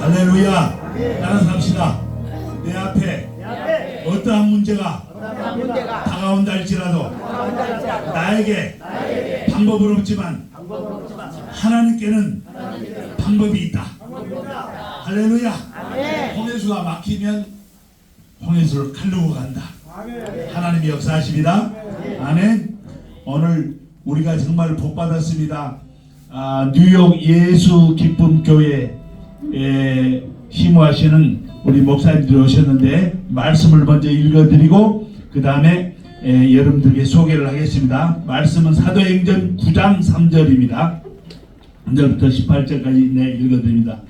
할렐루야. 따라서 합시다. 내 앞에 어떠한 문제가 다가온다 할지라도 나에게 방법은 없지만 하나님께는 방법이 있다. 할렐루야. 홍해수가 막히면 홍해수를 칼로 간다. 하나님이 역사하십니다. 아멘. 오늘 우리가 정말 복 받았습니다. 뉴욕 예수 기쁨 교회에 힘하시는 우리 목사님들이 오셨는데 말씀을 먼저 읽어드리고 그 다음에 여러분들에게 소개를 하겠습니다. 말씀은 사도행전 9장 3절입니다. 1절부터 18절까지 읽어드립니다.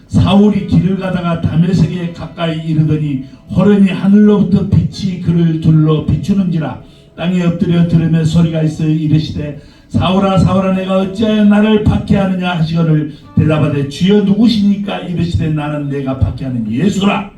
사울이 길을 가다가 다메섹에 가까이 이르더니 호련히 하늘로부터 빛이 그를 둘러 비추는지라 땅에 엎드려 들으며 소리가 있어 이르시되 사울아 사울아 내가 어찌하여 나를 박해하느냐 하시거늘 대답하되 주여 누구시니까 이르시되 나는 내가 박해하는 예수라.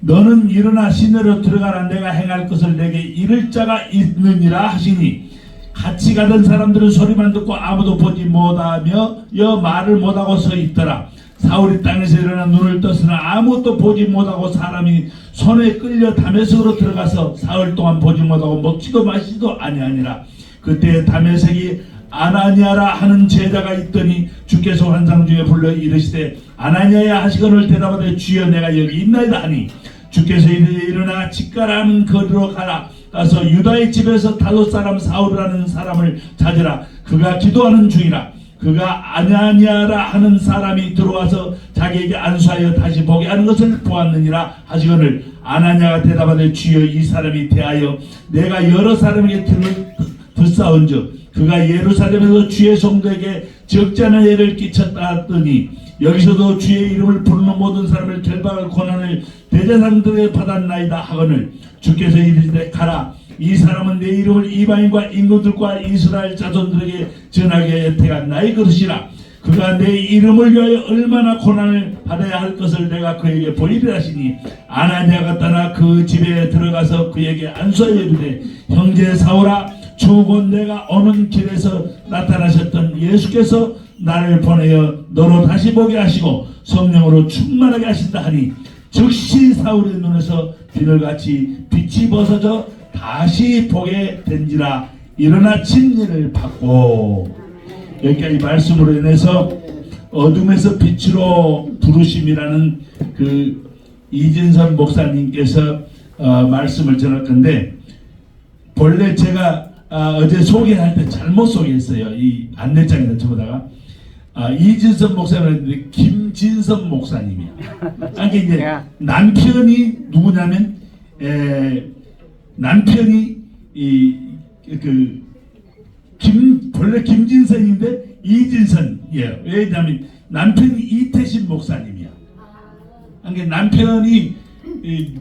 너는 일어나 시내로 들어가라. 내가 행할 것을 내게 이를 자가 있느니라 하시니 같이 가던 사람들은 소리만 듣고 아무도 보지 못하며 말을 못하고 서 있더라. 사울이 땅에서 일어나 눈을 떴으나 아무것도 보지 못하고 사람이 손에 끌려 다메섹으로 들어가서 사흘 동안 보지 못하고 먹지도 마시지도 아니하니라. 그때 다메섹이 아나니아라 하는 제자가 있더니 주께서 환상 중에 불러 이르시되 아나니아야 하시거늘 대답하되 주여 내가 여기 있나이다 하니 주께서 이르되 일어나 직가라는 거리로 가라. 가서 유다의 집에서 다섯 사람 사울이라는 사람을 찾으라. 그가 기도하는 중이라. 그가 아나니아라 하는 사람이 들어와서 자기에게 안수하여 다시 보게 하는 것을 보았느니라 하시거늘 아나니아가 대답하되 주여 이 사람이 대하여 내가 여러 사람에게 듣사온즉 그가 예루살렘에서 주의 성도에게 적지 않은 애를 끼쳤다 하더니 여기서도 주의 이름을 부르는 모든 사람을 결박할 권한을 대제사장들에게 받았나이다 하거늘 주께서 이르시되 가라. 이 사람은 내 이름을 이방인과 인구들과 이스라엘 자손들에게 전하게 하여 태가 나의 그릇이라. 그가 내 이름을 위하여 얼마나 고난을 받아야 할 것을 내가 그에게 보이리라 하시니 아나니아가 떠나 그 집에 들어가서 그에게 안수하여 이르되 형제 사울아 주 내가 오는 길에서 나타나셨던 예수께서 나를 보내어 너로 다시 보게 하시고 성령으로 충만하게 하신다 하니 즉시 사울의 눈에서 비늘같이 빛이 벗어져 다시 보게 된지라. 일어나 진리를 받고. 여기까지 말씀으로 인해서 어둠에서 빛으로 부르심이라는 그 이진선 목사님께서 말씀을 전할 건데 본래 제가 어제 소개할 때 잘못 소개했어요. 이 안내장에다 적어다가 이진선 목사님인데 김진선 목사님이야. 그러니까 이제 남편이 누구냐면 남편이 본래 김진선인데 이진선이에요. 왜냐면 남편이 이태신 목사님이야. 그러니까 남편이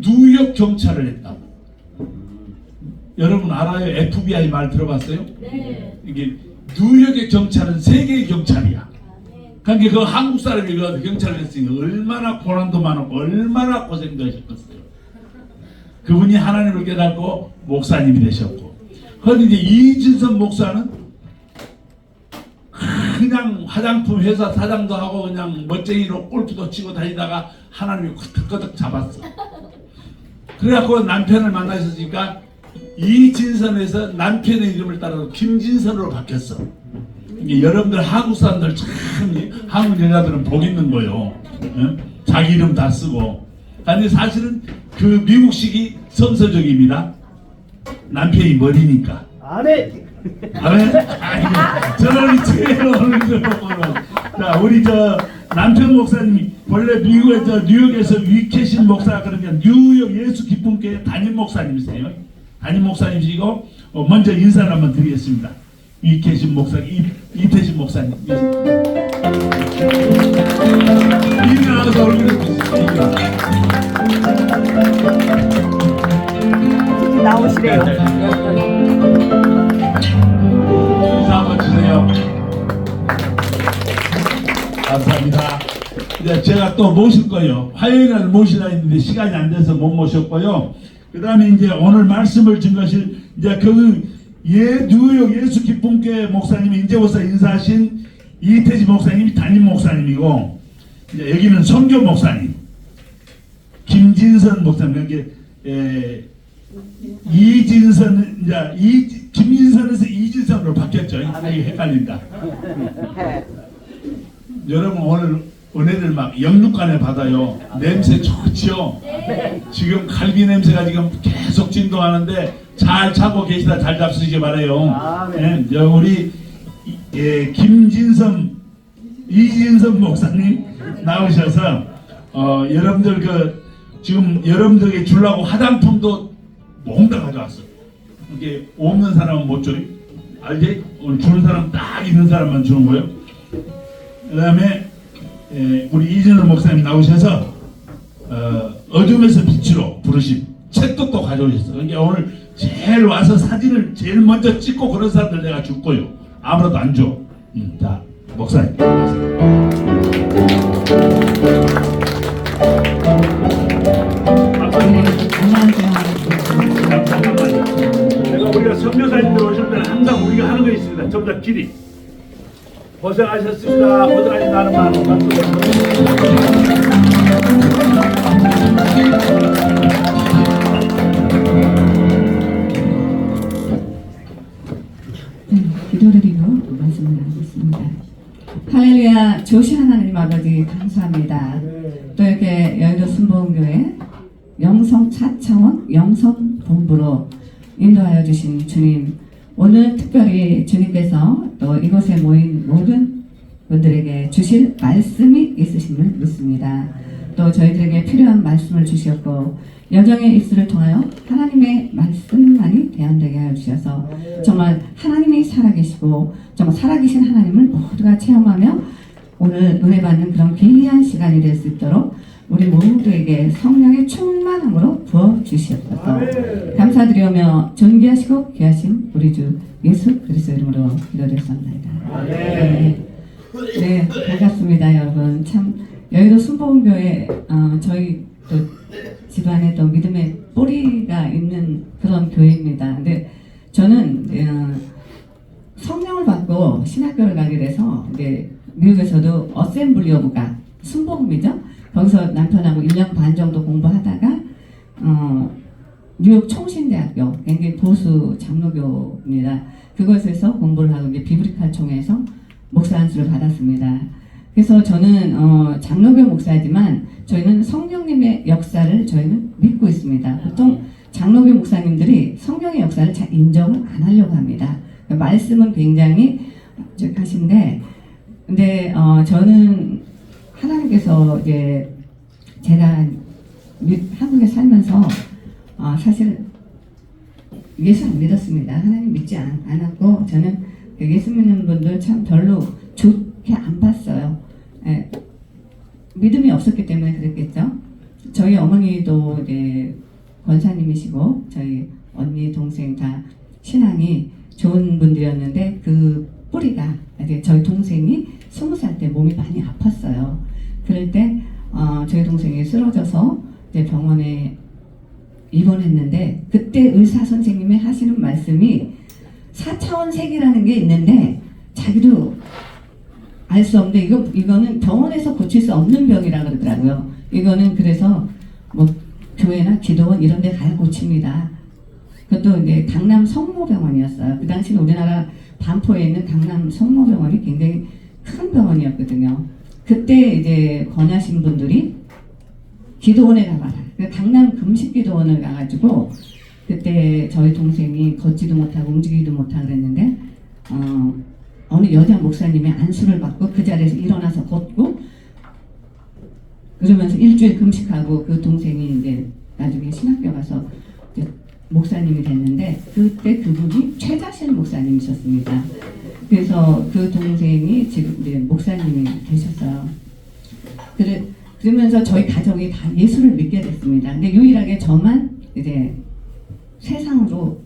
뉴욕 경찰을 했다고. 여러분 알아요? FBI 말 들어봤어요? 네. 이게 뉴욕의 경찰은 세계의 경찰이야. 그러니까 그 한국 사람이 그 경찰을 했으니까 얼마나 고난도 많았고 얼마나 고생도 하셨겠어요. 그분이 하나님을 깨닫고 목사님이 되셨고. 그런데 이제 이진선 목사는 그냥 화장품 회사 사장도 하고 그냥 멋쟁이로 골프도 치고 다니다가 하나님이 끄덕끄덕 잡았어. 그래갖고 남편을 만나셨으니까 이진선에서 남편의 이름을 따라서 김진선으로 바뀌었어. 여러분들 한국 사람들 참 한국 여자들은 복 있는 거요. 응? 자기 이름 다 쓰고. 근데 사실은 그 미국식이 성서적입니다. 남편이 머리니까. 아멘. 아멘. 저놈이 제일 오늘 자 우리 저 남편 목사님이 원래 미국에 뉴욕에서 위케신 목사 그러니까 뉴욕 예수 기쁨교회 담임 목사님이세요. 담임 목사님이시고 먼저 인사를 한번 드리겠습니다. 위케신 목사 이태신 목사님. 이리 나와서 얼굴을 보시죠. 나오시래요. 인사 한번 주세요. 감사합니다. 이제 제가 또 모실 거예요. 화요일날 모시라 했는데 시간이 안 돼서 못 모셨고요. 그 다음에 이제 오늘 말씀을 증거하실 이제 뉴욕 예수 기쁨교회 목사님이 인재보사 인사하신 이태지 목사님이 담임 목사님이고 이제 여기는 성교 목사님, 김진선 목사님, 그러니까 이진선 이제 김진선에서 이진선으로 바뀌었죠. 이게 헷갈린다. 여러분 오늘 은혜를 막 영육간에 받아요. 냄새 좋지요. 지금 갈비 냄새가 지금 계속 진동하는데 잘 자고 계시다 잘 잡수시기 바래요. 네, 우리 김진선 이진선 목사님 나오셔서 여러분들 지금 여러분들에게 주려고 화장품도 몽다 가져왔어. 이게 없는 사람은 못 줘. 알지? 오늘 주는 사람 딱 있는 사람만 주는 거예요. 그다음에 우리 이진선 목사님 나오셔서 어둠에서 빛으로 부르신 책도 또 가져오셨어. 그러니까 오늘 제일 와서 사진을 제일 먼저 찍고 그런 사람들 내가 줄 거요. 아무래도 안 줘. 자, 목사님. 내가 우리가 선교사님들 오실 때는 항상 우리가 하는 거 있습니다. 전부 다 길이. 고생하셨습니다. 고생하셨다는 말로 기도드리고 말씀을 나누겠습니다. 할렐루야. 조시 하나님 아버지 감사합니다. 또 이렇게 여의도 순복음교회 영성 4차원 영성 본부로 인도하여 주신 주님, 오늘 특별히 주님께서 또 이곳에 모인 모든 분들에게 주실 말씀이 있으심을 믿습니다. 또 저희들에게 필요한 말씀을 주셨고 여정의 입술을 통하여 하나님의 말씀만이 대언되게 하여 주셔서 정말 하나님이 살아계시고 정말 살아계신 하나님을 모두가 체험하며 오늘 은혜 받는 그런 귀한 시간이 될 수 있도록 우리 모두에게 성령의 충만함으로 부어주시옵소서. 감사드리며 존귀하시고 귀하신 우리 주 예수 그리스도 이름으로 기도드렸습니다. 네, 반갑습니다 여러분. 참 여의도 순복음교회 저희 또 집안에 또 믿음의 뿌리가 있는 그런 교회입니다. 근데 저는 성령을 받고 신학교를 가게 돼서 이제 미국에서도 어셈블리 오브 갓 순복음이죠. 거기서 남편하고 1년 반 정도 공부하다가 뉴욕 총신대학교 굉장히 보수 장로교입니다. 그곳에서 공부를 하고 이제 비브리칼 총회에서 목사 안수를 받았습니다. 그래서 저는 장로교 목사지만 저희는 성령님의 역사를 저희는 믿고 있습니다. 보통 장로교 목사님들이 성령의 역사를 잘 인정을 안 하려고 합니다. 말씀은 굉장히 하신데, 근데 저는 하나님께서 이제 제가 한국에 살면서 사실 예수 안 믿었습니다. 하나님 믿지 않았고 저는 예수 믿는 분들 참 별로 좋게 안 봤어요. 예, 믿음이 없었기 때문에 그랬겠죠. 저희 어머니도 이제 권사님이시고 저희 언니 동생 다 신앙이 좋은 분들이었는데 그 뿌리가 이제 저희 동생이 20살 때 몸이 많이 아팠어요. 그럴 때 저희 동생이 쓰러져서 이제 병원에 입원했는데 그때 의사 선생님이 하시는 말씀이 4차원 색이라는 게 있는데 자기도 알 수 없는데 이거는 병원에서 고칠 수 없는 병이라 그러더라고요. 이거는 그래서 뭐 교회나 기도원 이런 데 가야 고칩니다. 그것도 이제 강남 성모병원이었어요. 그 당시는 우리나라 반포에 있는 강남 성모병원이 굉장히 큰 병원이었거든요. 그때 이제 권하신 분들이 기도원에 가봐라. 강남 금식기도원을 가가지고 그때 저희 동생이 걷지도 못하고 움직이지도 못하고 그랬는데 어느 여자 목사님의 안수를 받고 그 자리에서 일어나서 걷고 그러면서 일주일 금식하고 그 동생이 이제 나중에 신학교 가서 이제 목사님이 됐는데 그때 그분이 최자실 목사님이셨습니다. 그래서 그 동생이 지금 이제 목사님이 되셨어요. 그러면서 저희 가족이 다 예수를 믿게 됐습니다. 근데 유일하게 저만 이제 세상으로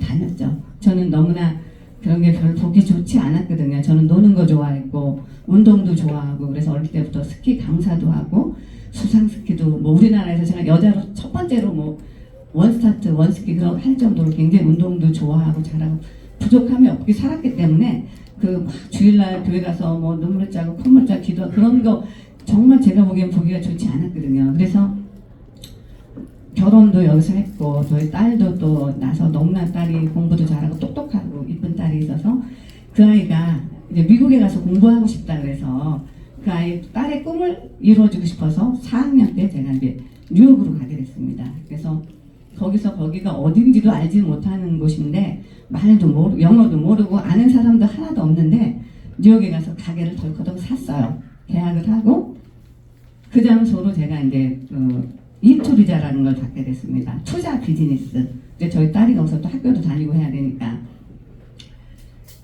다녔죠. 저는 너무나 그런 게 별로 보기 좋지 않았거든요. 저는 노는 거 좋아했고 운동도 좋아하고 그래서 어릴 때부터 스키 강사도 하고 수상 스키도 뭐 우리나라에서 제가 여자로 첫 번째로 뭐 원스타트 원스키 그런 할 정도로 굉장히 운동도 좋아하고 잘하고 부족함이 없게 살았기 때문에 그 막 주일날 교회 가서 뭐 눈물 짜고 콧물 짜 기도 그런 거 정말 제가 보기엔 보기가 좋지 않았거든요. 그래서 결혼도 여기서 했고 저희 딸도 또 나서 너무나 딸이 공부도 잘하고 똑똑하고 이쁜 딸이 있어서 그 아이가 이제 미국에 가서 공부하고 싶다 그래서 그 아이 딸의 꿈을 이루어주고 싶어서 4학년 때 제가 이제 뉴욕으로 가게 됐습니다. 그래서 거기가 어딘지도 알지 못하는 곳인데 말도 모르고 영어도 모르고 아는 사람도 하나도 없는데 뉴욕에 가서 가게를 덜커덕 샀어요. 계약을 하고 그 장소로 제가 이제 이투리자라는 걸 갖게 됐습니다. 투자 비즈니스. 이제 저희 딸이 거기서 또 학교도 다니고 해야 되니까.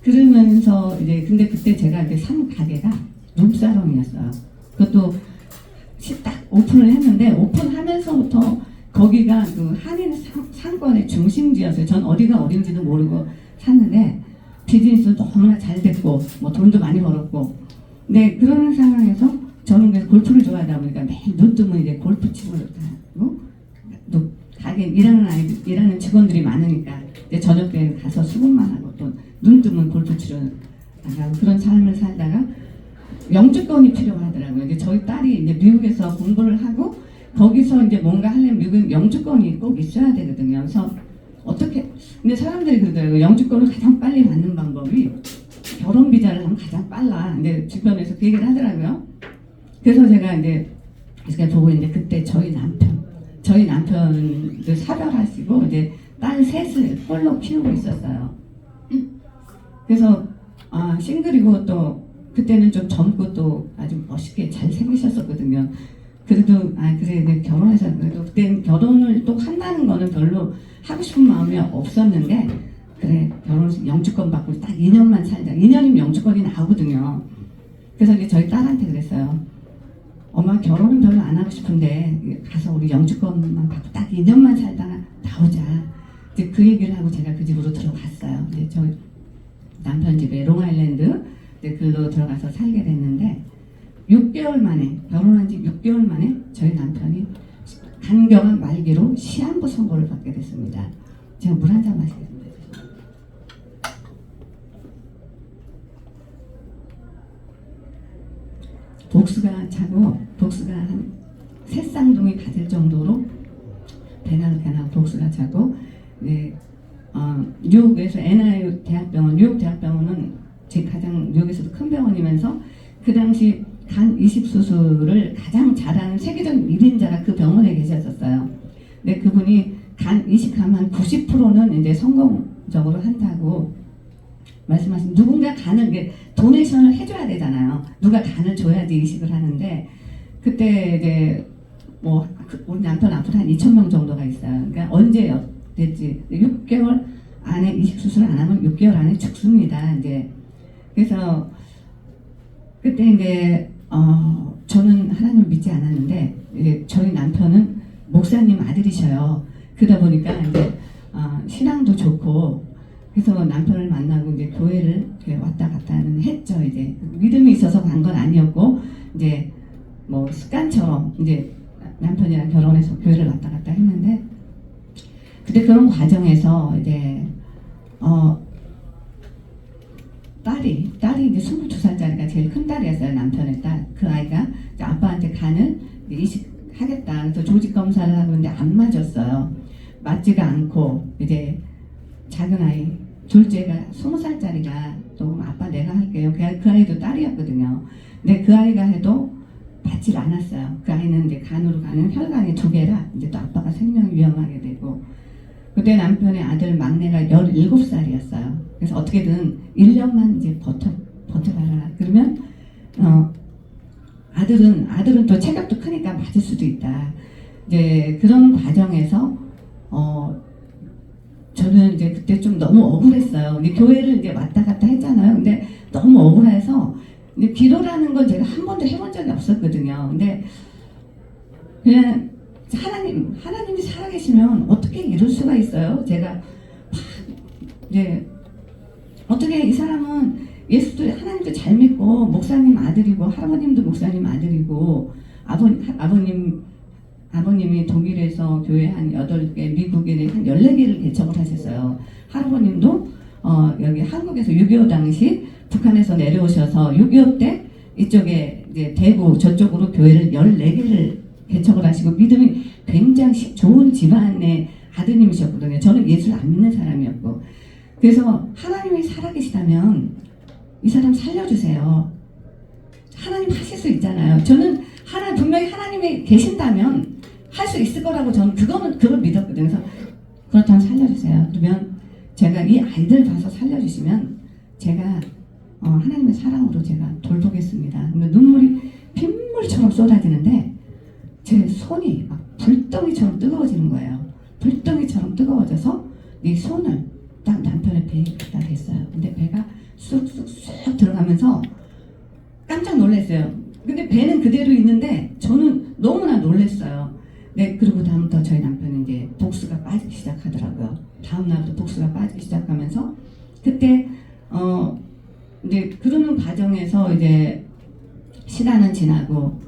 그러면서 이제 근데 그때 제가 이제 산 가게가 룸사롱이었어요. 그것도 딱 오픈을 했는데 오픈하면서부터 거기가 그 한인 상권의 중심지였어요. 전 어디가 어딘지도 모르고 샀는데 비즈니스도 너무나 잘 됐고 뭐 돈도 많이 벌었고. 근데 그런 상황에서 저는 그래서 골프를 좋아하다 보니까 매일 눈 뜨면 이제 골프 치고 가고 또 가게 일하는 직원들이 많으니까 이제 저녁 때 가서 수고만 하고 또 눈 뜨면 골프 치러 나가고 그런 삶을 살다가 영주권이 필요하더라고요. 이제 저희 딸이 이제 미국에서 공부를 하고 거기서 이제 뭔가 하려면 미국 영주권이 꼭 있어야 되거든요. 그래서 어떻게 근데 사람들이 그러더라고요. 영주권을 가장 빨리 받는 방법이 결혼 비자를 하면 가장 빨라. 근데 주변에서 그 얘기를 하더라고요. 그래서 제가 이제 보고 있는데 그때 저희 남편을 사별하시고 이제 딸 셋을 홀로 키우고 있었어요. 그래서 싱글이고 또 그때는 좀 젊고 또 아주 멋있게 잘 생기셨었거든요. 그래도 그래 내가 결혼해서 그래도 그때는 결혼을 또 한다는 거는 별로 하고 싶은 마음이 없었는데 그래 결혼 영주권 받고 딱 2년만 살자. 2년이면 영주권이 나오거든요. 그래서 이제 저희 딸한테 그랬어요. 엄마 결혼은 별로 안 하고 싶은데 가서 우리 영주권만 받고 딱 2년만 살다가 나오자. 이제 그 얘기를 하고 제가 그 집으로 들어갔어요. 이제 저 남편 집에 롱아일랜드 이제 글로 들어가서 살게 됐는데 6개월 만에 결혼한 지 6개월 만에 저희 남편이 간경한 말기로 시한부 선고를 받게 됐습니다. 제가 물 한 잔 마시겠습니다. 복수가 차고 복수가 한 3쌍둥이 가질 정도로 배나고 복수가 차고 네, 뉴욕에서 NIU 대학병원 뉴욕 대학병원은 제 가장 뉴욕에서도 큰 병원이면서 그 당시 간 이식 수술을 가장 잘하는 세계적인 1인자가 그 병원에 계셨었어요. 근데 그분이 간 이식하면 90%는 이제 성공적으로 한다고 말씀하신 누군가 간을 도네이션을 해줘야 되잖아요. 누가 간을 줘야지 이식을 하는데 그때 이제 뭐 우리 남편 앞으로 한 2,000명 정도가 있어요. 그러니까 언제 됐지? 6개월 안에 이식 수술을 안 하면 6개월 안에 죽습니다. 이제 그래서 그때 이제 저는 하나님을 믿지 않았는데 이제 저희 남편은 목사님 아들이셔요. 그러다 보니까 이제 신앙도 좋고 그래서 남편을 만나고 이제 교회를 왔다 갔다는 했죠. 이제 믿음이 있어서 간 건 아니었고 이제 뭐 습관처럼 이제 남편이랑 결혼해서 교회를 왔다 갔다 했는데 그때 그런 과정에서 이제 딸이 이제 22살짜리가 제일 큰 딸이었어요. 남편의 딸. 그 아이가 이제 아빠한테 간을 이식하겠다. 그래서 조직 검사를 하고 있는데 안 맞았어요. 맞지가 않고 이제 작은 아이 둘째가 20살짜리가 또 아빠 내가 할게요. 그 아이도 딸이었거든요. 근데 그 아이가 해도 받질 않았어요. 그 아이는 이제 간으로 가는 혈관이 2개라 이제 또 아빠가 생명이 위험하게 되고 그때 남편의 아들 막내가 17살이었어요. 그래서 어떻게든 1년만 이제 버텨봐라. 그러면 아들은 또 체격도 크니까 맞을 수도 있다. 이제 그런 과정에서 저는 이제 그때 좀 너무 억울했어요. 근데 교회를 이제 왔다 갔다 했잖아요. 근데 너무 억울해서 근데 기도라는 건 제가 한 번도 해본 적이 없었거든요. 근데 그냥 하나님이 살아계시면 어떻게 이럴 수가 있어요? 제가 이제 어떻게 이 사람은 예수도 하나님도 잘 믿고 목사님 아들이고 할아버님도 목사님 아들이고 아버님이 독일에서 교회 한 8개, 미국에 한 14개를 개척을 하셨어요. 할아버님도 여기 한국에서 6.25 당시 북한에서 내려오셔서 6.25 때 이쪽에 이제 대구 저쪽으로 교회를 14개를 개척을 하시고 믿음이 굉장히 좋은 집안의 아드님이셨거든요. 저는 예수를 안 믿는 사람이었고, 그래서 하나님이 살아계시다면 이 사람 살려주세요. 하나님 하실 수 있잖아요. 저는 분명히 하나님이 계신다면 할 수 있을 거라고 저는 그걸 믿었거든요. 그래서 그렇다면 살려주세요. 그러면 제가 이 아이들 봐서 살려주시면 제가 하나님의 사랑으로 제가 돌보겠습니다. 근데 눈물이 핏물처럼 쏟아지는데 제 손이 막 불덩이처럼 뜨거워지는 거예요. 불덩이처럼 뜨거워져서 이 손을 딱 남편의 배에 갖다 댔어요. 근데 배가 쑥쑥쑥 들어가면서 깜짝 놀랐어요. 근데 배는 그대로 있는데 저는 너무나 놀랐어요. 네, 그리고 다음부터 저희 남편은 이제 복수가 빠지기 시작하더라고요. 다음 날부터 복수가 빠지기 시작하면서 그때 이제 그러는 과정에서 이제 시간은 지나고,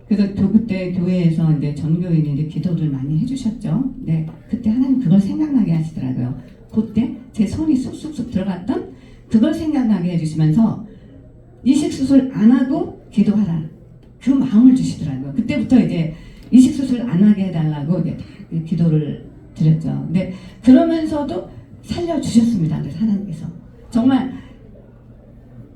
그래서 그때 교회에서 이제 전교인이 이제 기도를 많이 해주셨죠. 네, 그때 하나님 그걸 생각나게 하시더라고요. 그때 제 손이 쑥쑥쑥 들어갔던 그걸 생각나게 해주시면서 이식 수술 안 하고 기도하라, 그 마음을 주시더라고요. 그때부터 이제 이식 수술 안 하게 해달라고 이제 다 기도를 드렸죠. 근데 그러면서도 살려주셨습니다. 그래서 하나님께서 정말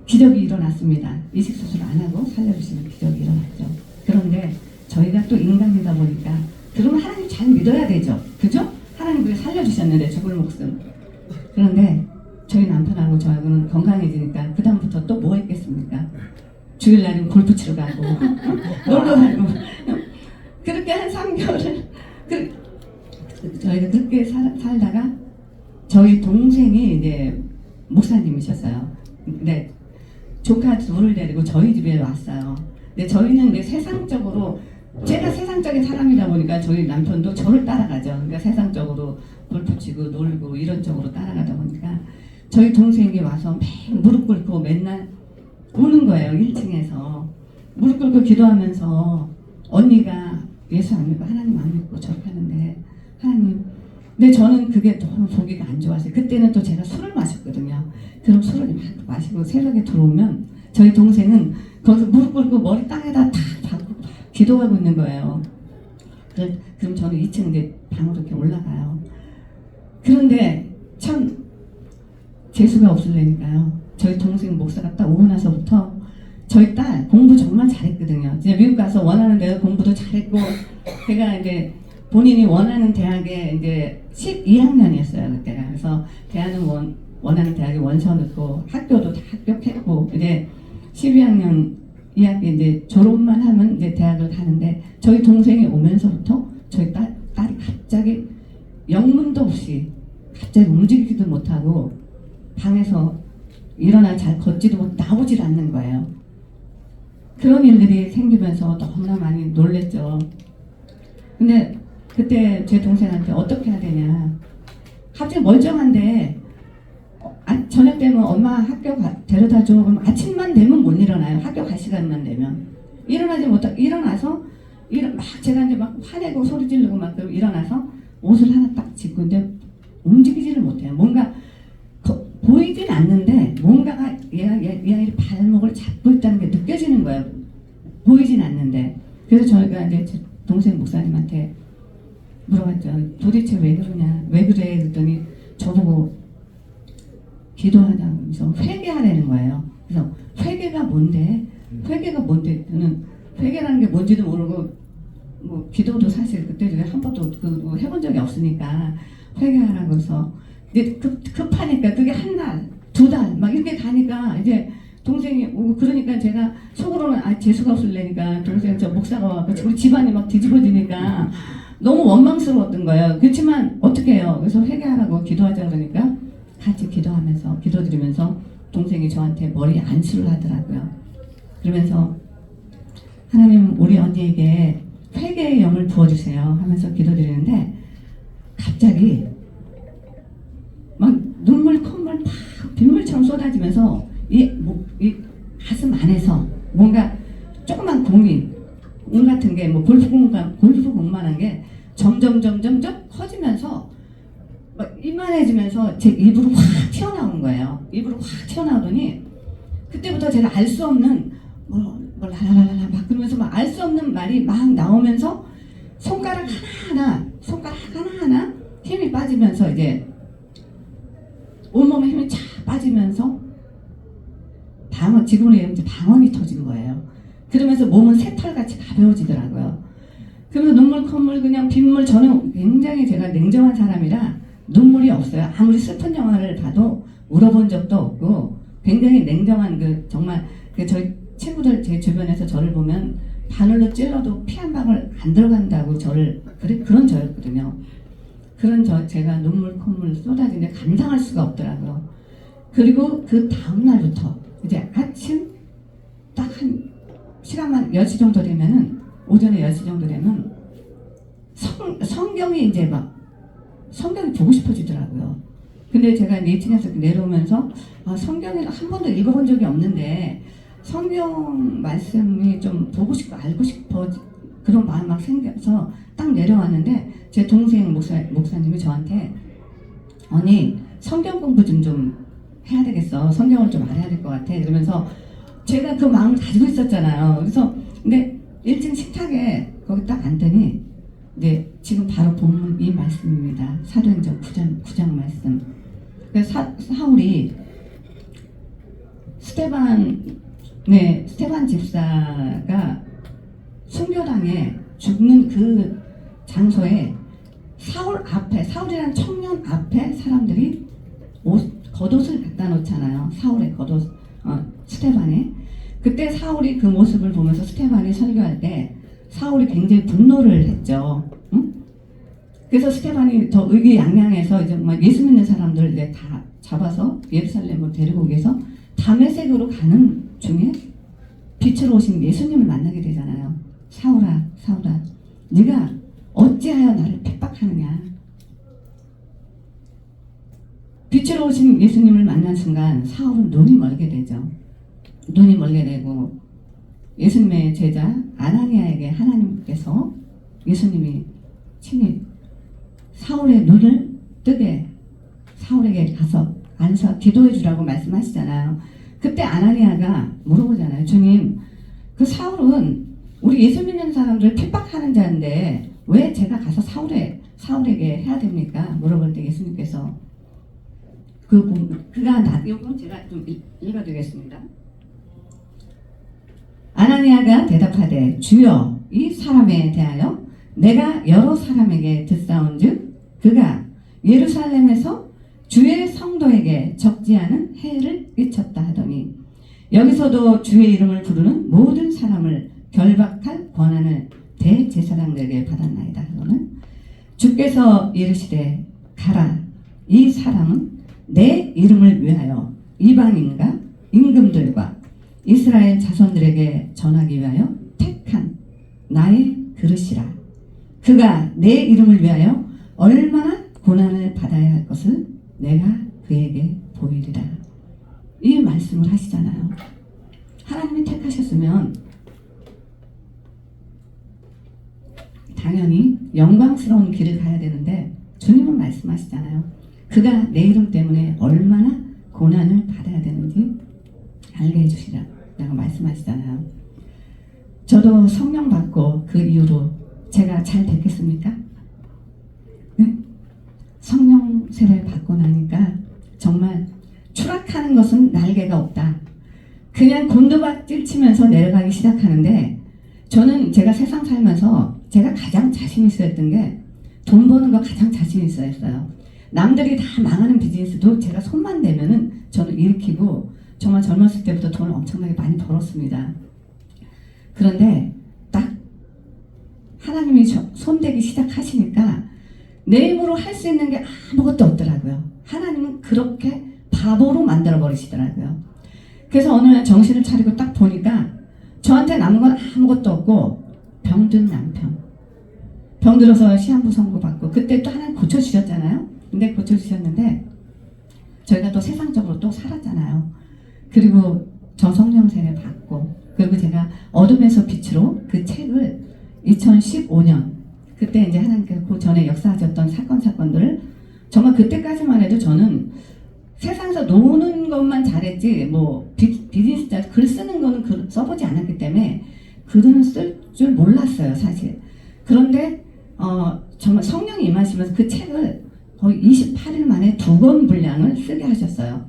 기적이 일어났습니다. 이식 수술 안 하고 살려주시는 기적이 일어났죠. 그런데 저희가 또 인간이다 보니까 그러면 하나님 잘 믿어야 되죠. 그죠? 하나님 그래 살려주셨는데 죽을 목숨. 그런데 저희 남편하고 저하고는 건강해지니까 그 다음부터 또 뭐 했겠습니까? 주일날은 골프 치러 가고 놀러 가고 그렇게 한 3개월을 저희가 그렇게 살다가 저희 동생이 이제 목사님이셨어요. 근데 조카 둘을 데리고 저희 집에 왔어요. 근데 저희는 이제 세상적으로, 제가 세상적인 사람이다 보니까 저희 남편도 저를 따라가죠. 그러니까 세상적으로 골프 치고 놀고 이런 쪽으로 따라가다 보니까 저희 동생이 와서 매일 무릎 꿇고 맨날 우는 거예요. 1층에서 무릎 꿇고 기도하면서 언니가 예수 안 믿고 하나님 안 믿고 저렇게 하는데 하나님, 근데 저는 그게 너무 보기가 안 좋았어요. 그때는 또 제가 술을 마셨거든요. 그럼 술을 막 마시고 새벽에 들어오면 저희 동생은 거기서 무릎 꿇고 머리 땅에다 탁 박고 기도하고 있는 거예요. 그럼 저는 2층 이제 방으로 이렇게 올라가요. 그런데 참 재수가 없으려니까요. 저희 동생 목사가 딱 오고 나서부터 저희 딸 공부 정말 잘했거든요. 이제 미국 가서 원하는 대로 공부도 잘했고, 제가 이제 본인이 원하는 대학에 이제 12학년이었어요 그때가. 그래서 원하는 대학에 원서 넣고 학교도 다 합격했고, 이제 12학년 2학기 이제 졸업만 하면 이제 대학을 가는데, 저희 동생이 오면서부터 저희 딸이 갑자기 영문도 없이 갑자기 움직이지도 못하고 방에서 일어나 잘 걷지도 못, 나오질 않는 거예요. 그런 일들이 생기면서 너무나 많이 놀랬죠. 근데 그때 제 동생한테 어떻게 해야 되냐, 갑자기 멀쩡한데 저녁 되면 엄마 학교 데려다 줘. 그럼 아침만 되면 못 일어나요. 학교 갈 시간만 되면 일어나지 못하고, 일어나서 막 제가 이제 막 화내고 소리 지르고 막 일어나서 옷을 하나 딱 짚고, 근데 움직이지를 못해요. 뭔가 보이진 않는데 뭔가가 이 아이의 발목을 잡고 있다는 게 느껴지는 거예요. 보이진 않는데. 그래서 저희가 이제 제 동생 목사님한테 물어봤죠. 도대체 왜 그러냐, 왜 그래? 그랬더니 저보고 기도하자면서 회개하라는 거예요. 그래서 회개가 뭔데? 저는 회개라는 게 뭔지도 모르고, 뭐 기도도 사실 그때 한 번도 해본 적이 없으니까 회개하라고 해서 이제 급하니까 그게 한 달, 2달 막 이렇게 가니까 이제 동생이 오고, 그러니까 제가 속으로는 재수가 없을래니까 동생 저 목사가 와서 우리 집안이 막 뒤집어지니까 너무 원망스러웠던 거예요. 그렇지만 어떻게 해요? 그래서 회개하라고 기도하자 그러니까 같이 기도하면서 기도드리면서 동생이 저한테 머리에 안수를 하더라고요. 그러면서 하나님 우리 언니에게 회개의 영을 부어주세요 하면서 기도드리는데 갑자기 막 눈물 콧물 막 빗물처럼 쏟아지면서 이 가슴 안에서 뭔가 조그만 공이 같은 게 뭐 골프공만한 게 점점 커지면서 막 이만해지면서 제 입으로 확 튀어나온 거예요. 입으로 확 튀어나오더니 그때부터 제가 알 수 없는 뭐 라라라라 막 그러면서 막 알 수 없는 말이 막 나오면서 손가락 하나하나 힘이 빠지면서 이제 온몸에 힘이 쫙 빠지면서 지금으로 얘기하면 이제 방언이 터진 거예요. 그러면서 몸은 새털같이 가벼워지더라고요. 그러면서 눈물 콧물 그냥 빗물. 저는 굉장히 제가 냉정한 사람이라 눈물이 없어요. 아무리 슬픈 영화를 봐도 울어본 적도 없고 굉장히 냉정한 정말 저희 친구들 제 주변에서 저를 보면 바늘로 찔러도 피 한 방울 안 들어간다고 그런 저였거든요. 그런 제가 눈물 콧물 쏟아지는데 감당할 수가 없더라고요. 그리고 그 다음 날부터 이제 아침 딱 한 시간만 10시 정도 되면은 오전에 10시 정도 되면 성경이 이제 막 성경이 보고 싶어지더라고요. 근데 제가 2층에서 내려오면서 성경을 한 번도 읽어본 적이 없는데 성경 말씀이 좀 보고 싶고 알고 싶어 그런 마음이 막 생겨서 딱 내려왔는데 제 동생 목사님이 저한테 언니 성경 공부 좀 해야 되겠어. 성경을 좀 알아야 될 것 같아. 그러면서 제가 그 마음을 가지고 있었잖아요. 그래서 근데 1층 식탁에 거기 딱 앉더니 지금 바로 본문 이 말씀입니다. 사도행전 9장 말씀. 사울이 스테반 집사가 순교당해 죽는 그 장소에 사울이라는 청년 앞에 사람들이 겉옷을 갖다 놓잖아요. 사울의 겉옷, 스테반에. 그때 사울이 그 모습을 보면서 스테반이 설교할 때 사울이 굉장히 분노를 했죠. 응? 그래서 스테반이 더 의기양양해서 이제 막 예수 믿는 사람들 이제 다 잡아서 예루살렘으로 데리고 오기 위해서 다메섹으로 가는 중에 빛으로 오신 예수님을 만나게 되잖아요. 사울아, 네가 어찌하여 나를 핍박하느냐. 빛으로 오신 예수님을 만난 순간 사울은 눈이 멀게 되죠. 눈이 멀게 되고 예수님의 제자 아나니아에게 하나님께서 예수님이 친히 사울의 눈을 뜨게 사울에게 가서 안서 기도해 주라고 말씀하시잖아요. 그때 아나니아가 물어보잖아요. 주님, 그 사울은 우리 예수 믿는 사람들을 핍박하는 자인데 왜 제가 가서 사울에게 해야 됩니까? 물어볼 때 예수님께서 이건 제가 좀 읽어드리겠습니다. 아나니아가 대답하되 주여 이 사람에 대하여 내가 여러 사람에게 듣사온즉 그가 예루살렘에서 주의 성도에게 적지 않은 해를 끼쳤다 하더니 여기서도 주의 이름을 부르는 모든 사람을 결박할 권한을 대제사장들에게 받았나이다 하고는 주께서 이르시되 가라 이 사람은 내 이름을 위하여 이방인과 임금들과 이스라엘 자손들에게 전하기 위하여 택한 나의 그릇이라. 그가 내 이름을 위하여 얼마나 고난을 받아야 할 것을 내가 그에게 보이리라. 이 말씀을 하시잖아요. 하나님이 택하셨으면 당연히 영광스러운 길을 가야 되는데 주님은 말씀하시잖아요. 그가 내 이름 때문에 얼마나 고난을 받아야 되는지 알게 해주시라. 라고 말씀하시잖아요. 저도 성령 받고 그 이후로 제가 잘 됐겠습니까? 네? 성령 세례를 받고 나니까 정말 추락하는 것은 날개가 없다. 그냥 곤두박질 치면서 내려가기 시작하는데 저는 제가 세상 살면서 제가 가장 자신 있어 했던 게 돈 버는 거 가장 자신 있어 했어요. 남들이 다 망하는 비즈니스도 제가 손만 대면은 저는 일으키고 정말 젊었을 때부터 돈을 엄청나게 많이 벌었습니다. 그런데 딱 하나님이 손대기 시작하시니까 내 힘으로 할 수 있는 게 아무것도 없더라고요. 하나님은 그렇게 바보로 만들어 버리시더라고요. 그래서 어느 날 정신을 차리고 딱 보니까 저한테 남은 건 아무것도 없고 병든 남편. 병들어서 시한부 선고 받고 그때 또 하나님 고쳐주셨잖아요. 근데 고쳐주셨는데 저희가 또 세상적으로 또 살았잖아요. 그리고 저 성령 세례 받고 그리고 제가 어둠에서 빛으로 그 책을 2015년 그때 이제 하나님께서 그 전에 역사하셨던 사건들을 정말 그때까지만 해도 저는 세상에서 노는 것만 잘했지 뭐 비즈니스 글 쓰는 거는 써보지 않았기 때문에 글은 쓸 줄 몰랐어요 사실. 그런데 정말 성령이 임하시면서 그 책을 거의 28일 만에 2권 분량을 쓰게 하셨어요.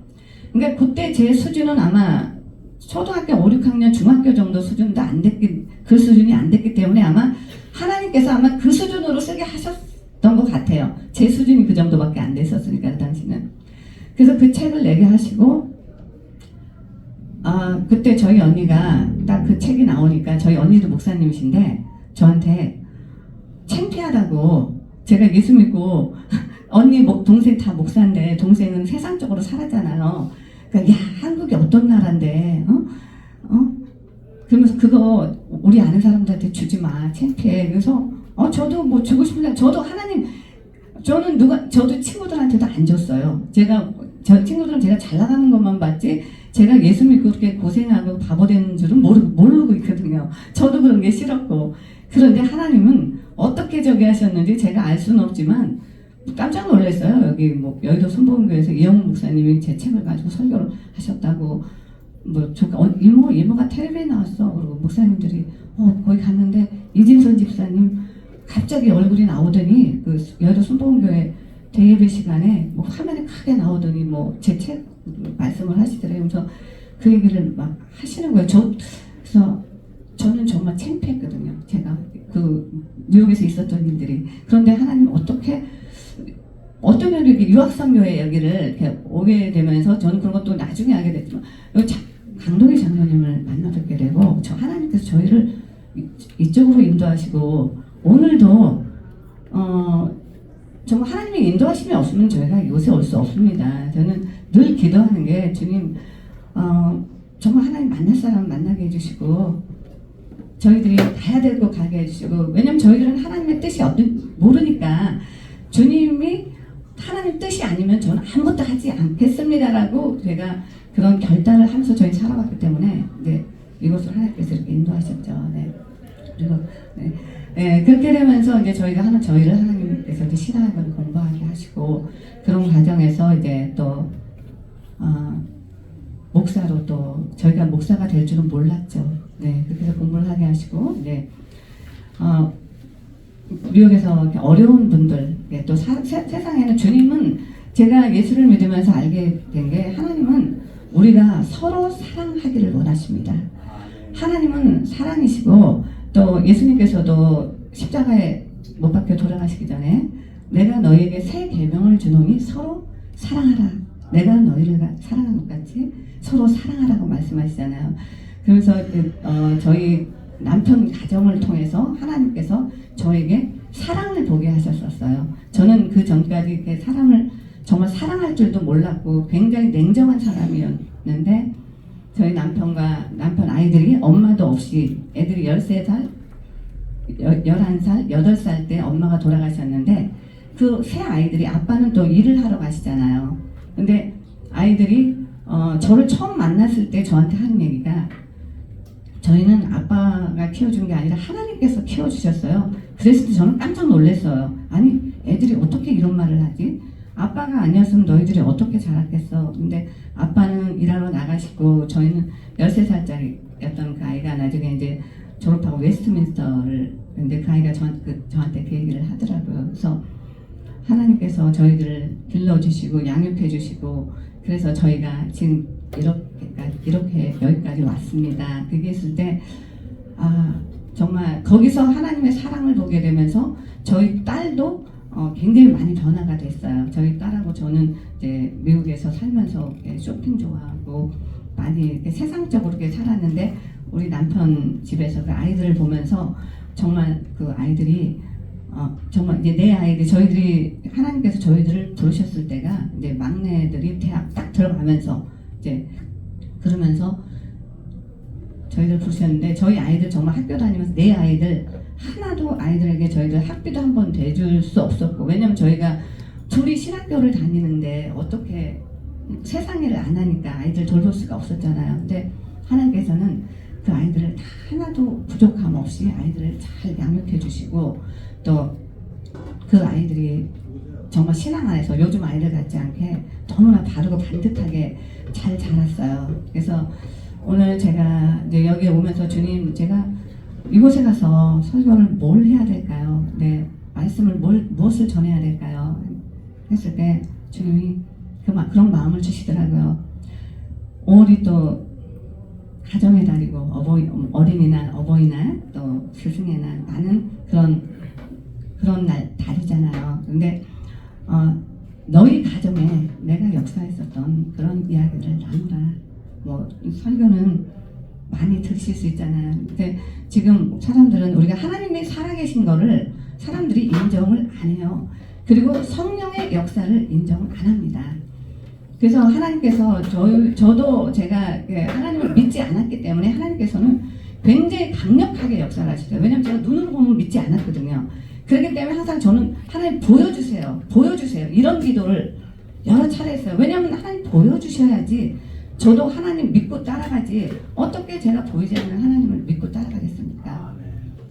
그러니까 그때 제 수준은 아마 초등학교 5, 6학년 중학교 정도 수준도 안 됐기, 그 수준이 안 됐기 때문에 아마 하나님께서 아마 그 수준으로 쓰게 하셨던 것 같아요. 제 수준이 그 정도밖에 안 됐었으니까 그 당시는. 그래서 그 책을 내게 하시고 그때 저희 언니가 딱 그 책이 나오니까 저희 언니도 목사님이신데 저한테 창피하다고, 제가 예수 믿고 언니 동생 다 목사인데 동생은 세상적으로 살았잖아요. 그러니까 야 한국이 어떤 나라인데 그러면서 그거 우리 아는 사람들한테 주지 마 창피해. 그래서 저도 뭐 주고 싶은데 저도 하나님 저도 친구들한테도 안 줬어요. 저 친구들은 제가 잘 나가는 것만 봤지 제가 예수 믿고 그렇게 고생하고 바보 되는 줄은 모르고 있거든요. 저도 그런 게 싫었고. 그런데 하나님은 어떻게 저기 하셨는지 제가 알 수는 없지만 깜짝 놀랐어요. 여의도 순복음교회에서 이영훈 목사님이 제 책을 가지고 설교를 하셨다고. 이모가 텔레비에 나왔어. 그리고 목사님들이 거기 갔는데 이진선 집사님 갑자기 얼굴이 나오더니 그 여의도 순복음교회 대예배 시간에 화면에 크게 나오더니 제 책 말씀을 하시더래요. 그래서 그 얘기를 막 하시는 거예요. 그래서 저는 정말 창피했거든요. 제가 그 뉴욕에서 있었던 일들이. 그런데 하나님 어떤 이렇게 유학선교회 여기를 이렇게 오게 되면서 저는 그런 것도 나중에 알게 됐지만 강동희 장로님을 만나 뵙게 되고 하나님께서 저희를 이쪽으로 인도하시고 오늘도 정말 하나님의 인도하심이 없으면 저희가 요새 올 수 없습니다. 저는 늘 기도하는 게 주님 정말 하나님 만날 사람 만나게 해주시고 저희들이 가야 될 곳 가게 해주시고, 왜냐면 저희들은 하나님의 뜻이 모르니까 주님이 하나님 뜻이 아니면 저는 아무것도 하지 않겠습니다라고 제가 그런 결단을 하면서 저희 살아왔기 때문에 이곳을 하나님께서 이렇게 인도하셨죠. 그리고 그렇게 되면서 이제 저희를 하나님께서 이제 신학을 공부하게 하시고 그런 과정에서 이제 또 목사로 또 저희가 목사가 될 줄은 몰랐죠. 그렇게 해서 공부를 하게 하시고 뉴욕에서 어려운 분들 또 세상에는 주님은 제가 예수를 믿으면서 알게 된 게 하나님은 우리가 서로 사랑하기를 원하십니다. 하나님은 사랑이시고 또 예수님께서도 십자가에 못 박혀 돌아가시기 전에 내가 너희에게 새 계명을 주노니 서로 사랑하라. 내가 너희를 사랑한 것 같이 서로 사랑하라고 말씀하시잖아요. 그래서 저희 남편 가정을 통해서 하나님께서 저에게 사랑을 보게 하셨었어요. 저는 그 전까지 이렇게 사람을 정말 사랑할 줄도 몰랐고 굉장히 냉정한 사람이었는데 저희 남편 아이들이 엄마도 없이 애들이 13살, 11살, 8살 때 엄마가 돌아가셨는데 그 세 아이들이 아빠는 또 일을 하러 가시잖아요. 근데 아이들이 저를 처음 만났을 때 저한테 하는 얘기가 저희는 아빠가 키워준 게 아니라 하나님께서 키워주셨어요. 그랬을 때 저는 깜짝 놀랐어요. 아니 애들이 어떻게 이런 말을 하지? 아빠가 아니었으면 너희들이 어떻게 자랐겠어. 근데 아빠는 일하러 나가시고 저희는 13살짜리였던 그 아이가 나중에 이제 졸업하고 웨스트민스터를, 근데 그 아이가 저한테 그 얘기를 하더라고요. 그래서 하나님께서 저희들을 길러주시고 양육해주시고 그래서 저희가 지금 이렇게 여기까지 왔습니다. 그게 있을 때 정말 거기서 하나님의 사랑을 보게 되면서 저희 딸도 굉장히 많이 변화가 됐어요. 저희 딸하고 저는 이제 미국에서 살면서 쇼핑 좋아하고 많이 이렇게 세상적으로 이렇게 살았는데 우리 남편 집에서 그 아이들을 보면서 정말 그 아이들이 정말 이제 내 아이들 저희들이 하나님께서 저희들을 부르셨을 때가 이제 막내들이 대학 딱 들어가면서 이제 그러면서 저희들 부르셨는데 저희 아이들 정말 학교 다니면서 내 아이들 하나도 아이들에게 저희들 학비도 한번 대줄 수 없었고, 왜냐면 저희가 둘이 신학교를 다니는데 어떻게 세상 일을 안 하니까 아이들 돌볼 수가 없었잖아요. 근데 하나님께서는 그 아이들을 다 하나도 부족함 없이 아이들을 잘 양육해 주시고 또 그 아이들이 정말 신앙 안에서 요즘 아이들 같지 않게 너무나 바르고 반듯하게 잘 자랐어요. 그래서 오늘 제가 이제 여기 오면서 주님, 제가 이곳에 가서 설교를 뭘 해야 될까요? 네, 말씀을 무엇을 전해야 될까요? 했을 때 주님이 그런 마음을 주시더라고요. 5월이 또 가정의 달이고 어린이날, 어버이날, 또 스승의 날, 많은 그런 달이잖아요. 근데 너희 가정에 내가 역사했었던 그런 이야기를 나누라. 뭐 설교는 많이 들으실 수 있잖아요. 근데 지금 사람들은 우리가 하나님이 살아계신 거를 사람들이 인정을 안 해요. 그리고 성령의 역사를 인정을 안 합니다. 그래서 하나님께서 저도 제가 하나님을 믿지 않았기 때문에 하나님께서는 굉장히 강력하게 역사를 하시죠. 왜냐하면 제가 눈으로 보면 믿지 않았거든요. 그렇기 때문에 항상 저는 하나님 보여주세요. 보여주세요. 이런 기도를 여러 차례 했어요. 왜냐하면 하나님 보여주셔야지 저도 하나님 믿고 따라가지 어떻게 제가 보이지 않는 하나님을 믿고 따라가겠습니까?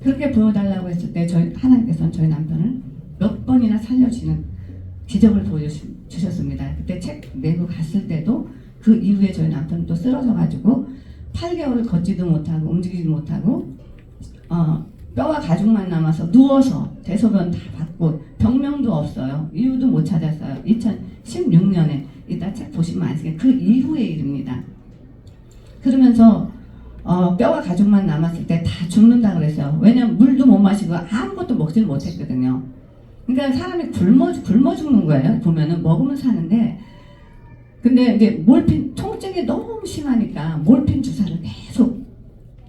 그렇게 보여달라고 했을 때 하나님께서는 저희 남편을 몇 번이나 살려주시는 기적을 보여주셨습니다. 그때 책 내고 갔을 때도 그 이후에 저희 남편은 또 쓰러져가지고 8개월을 걷지도 못하고 움직이지 못하고 뼈와 가죽만 남아서 누워서 대소변 다 받고 병명도 없어요. 이유도 못 찾았어요. 2016년에 이따 책 보시면 아시겠지만 그 이후의 일입니다. 그러면서 뼈와 가죽만 남았을 때 다 죽는다 그랬어요. 왜냐면 물도 못 마시고 아무것도 먹질 못했거든요. 그러니까 사람이 굶어 죽는 거예요. 보면은 먹으면 사는데, 근데 이제 몰핀 통증이 너무 심하니까 몰핀 주사를 계속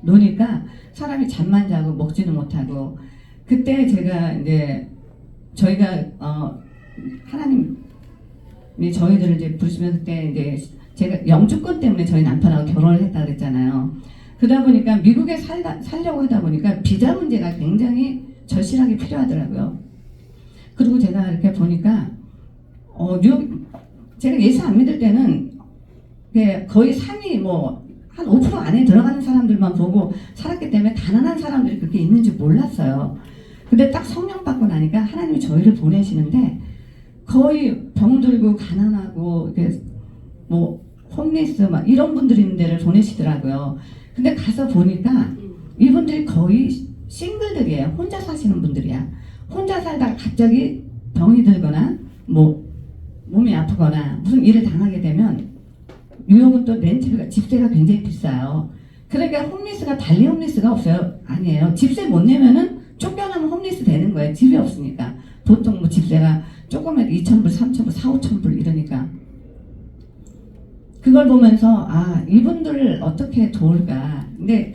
놓으니까 사람이 잠만 자고 먹지도 못하고. 그때 제가 이제 저희가 하나님이 저희들을 이제 부르시면서 그때 이제 제가 영주권 때문에 저희 남편하고 결혼을 했다 그랬잖아요. 그러다 보니까 미국에 살려고 하다 보니까 비자 문제가 굉장히 절실하게 필요하더라고요. 그리고 제가 이렇게 보니까 제가 예수 안 믿을 때는 거의 상위 한 5% 안에 들어가는 사람들만 보고 살았기 때문에 가난한 사람들이 그렇게 있는지 몰랐어요. 근데 딱 성령 받고 나니까 하나님이 저희를 보내시는데 거의 병들고 가난하고 홈리스 이런 분들이 있는 데를 보내시더라고요. 근데 가서 보니까 이분들이 거의 싱글들이에요. 혼자 사시는 분들이야. 혼자 살다가 갑자기 병이 들거나 몸이 아프거나 무슨 일을 당하게 되면 뉴욕은 또 렌트비가 집세가 굉장히 비싸요. 그러니까 홈리스가 달리 홈리스가 없어요. 아니에요. 집세 못 내면은 쫓겨나면 홈리스 되는 거예요. 집이 없으니까. 보통 집세가 조금만 2,000불, 3,000불, 4,000~5,000불 이러니까. 그걸 보면서 이분들을 어떻게 도울까. 근데